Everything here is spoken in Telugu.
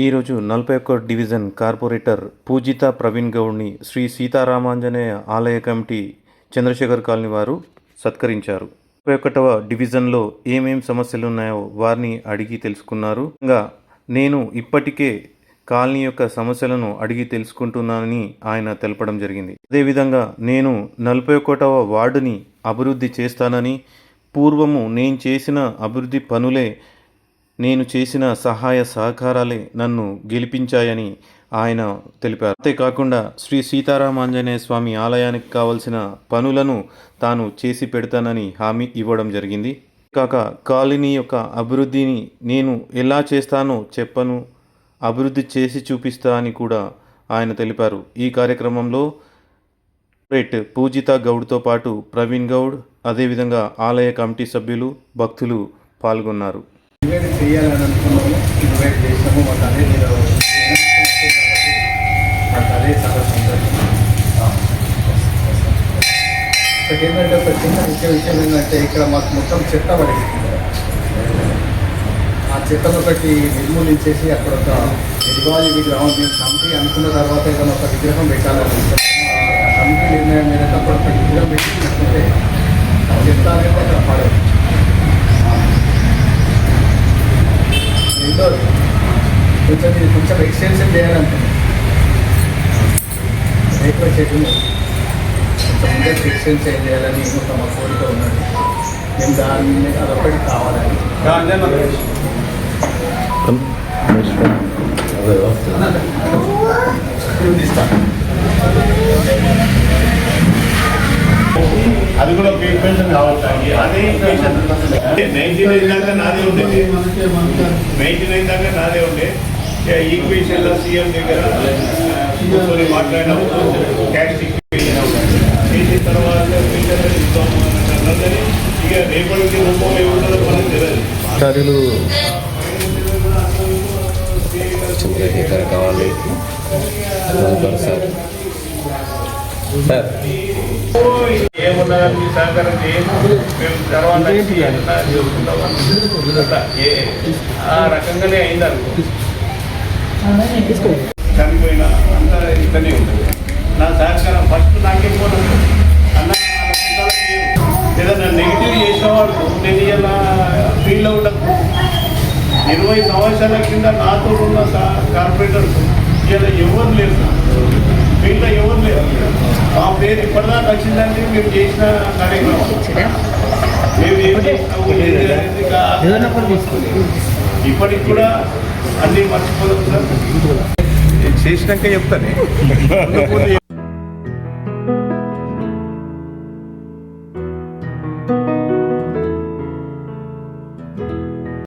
ఈరోజు 41 డివిజన్ కార్పొరేటర్ పూజిత ప్రవీణ్ గౌడ్ని శ్రీ సీతారామాంజనేయ ఆలయ కమిటీ చంద్రశేఖర్ కాలనీ వారు సత్కరించారు. 41వ డివిజన్లో ఏమేం సమస్యలు ఉన్నాయో వారిని అడిగి తెలుసుకున్నారు. ఇంకా నేను ఇప్పటికే కాలనీ యొక్క సమస్యలను అడిగి తెలుసుకుంటున్నానని ఆయన తెలపడం జరిగింది. అదేవిధంగా నేను 41వ వార్డుని అభివృద్ధి చేస్తానని, పూర్వము నేను చేసిన అభివృద్ధి పనులే, నేను చేసిన సహాయ సహకారాలే నన్ను గెలిపించాయని ఆయన తెలిపారు. అంతేకాకుండా శ్రీ సీతారామాంజనేయ స్వామి ఆలయానికి కావలసిన పనులను తాను చేసి పెడతానని హామీ ఇవ్వడం జరిగింది. కాక కాలనీ యొక్క అభివృద్ధిని నేను ఎలా చేస్తానో చెప్పను, అభివృద్ధి చేసి చూపిస్తా అని కూడా ఆయన తెలిపారు. ఈ కార్యక్రమంలో పూజిత గౌడ్తో పాటు ప్రవీణ్ గౌడ్, అదేవిధంగా ఆలయ కమిటీ సభ్యులు, భక్తులు పాల్గొన్నారు. ఇన్వైట్ చేయాలని అనుకున్నాము, ఇన్వైట్ చేసాము. మాకు అదే చాలా సంతోషం. ఏంటంటే ఒక చిన్న విషయం ఏంటంటే ఇక్కడ మాకు మొత్తం చెత్త పడేస్తుంది. ఆ చెత్తను ఒకటి నిర్మూలించేసి అక్కడ ఒక నిర్వాళి విగ్రహం కమిటీ అనుకున్న తర్వాత ఏదైనా ఒక విగ్రహం పెట్టాలని కమిటీ నిర్ణయం మీద అప్పుడు ఒక విగ్రహం పెట్టి లేకపోతే చెత్త అనేది అక్కడ పడదు. కొంచెం ఎక్స్టెన్షన్ చేయాలనుకుంటున్నాను. రేపు చెట్టును కొంచెం ముందే ఎక్స్టెన్షన్ చేయాలని ఒక మా కోరిక ఉన్నది. మేము దాన్ని అదొకటి కావాలని అది కూడా పేమెంట్ కావాలి. అదే అంటే 99 దాకా నాదే ఉండేది, 99 దాకా నాదే ఉండే. ఈక్వేషన్లో సీఎం దగ్గర కూర్చొని మాట్లాడినప్పుడు ట్యాక్స్ ఈక్వేషన్ చేసిన తర్వాత ఇస్తామని ఇక రేపటికి రూపంలో ఏముంటుందో మనకు తెలియదు. చంద్రశేఖర్ కావాలి సార్. ఏమున్నా మీ సహకారం చేయము, మేము తర్వాత ఆ రకంగానే అయిందనుకో. చనిపోయిన అంతా ఇట్లనే ఉంటుంది. నా సహకారం ఫస్ట్ నాకేమోనండి అన్న ఏదన్నా నెగిటివ్ చేసేవాడు నేను ఇలా ఫీల్డ్ ఉండదు. 20 సంవత్సరాల కింద నాతో ఉన్న కార్పొరేటర్ ఇలా ఎవరు లేరు, ఫీల్డ్లో ఎవరు లేరు. మా పేరు ఇప్పటిదాకా వచ్చిందంటే మేము చేసిన కార్యక్రమం, మేము ఏం చేసినాము ఇప్పటికి కూడా అన్నీ మర్చిపోదాం సార్. చేసినాక చెప్తానే.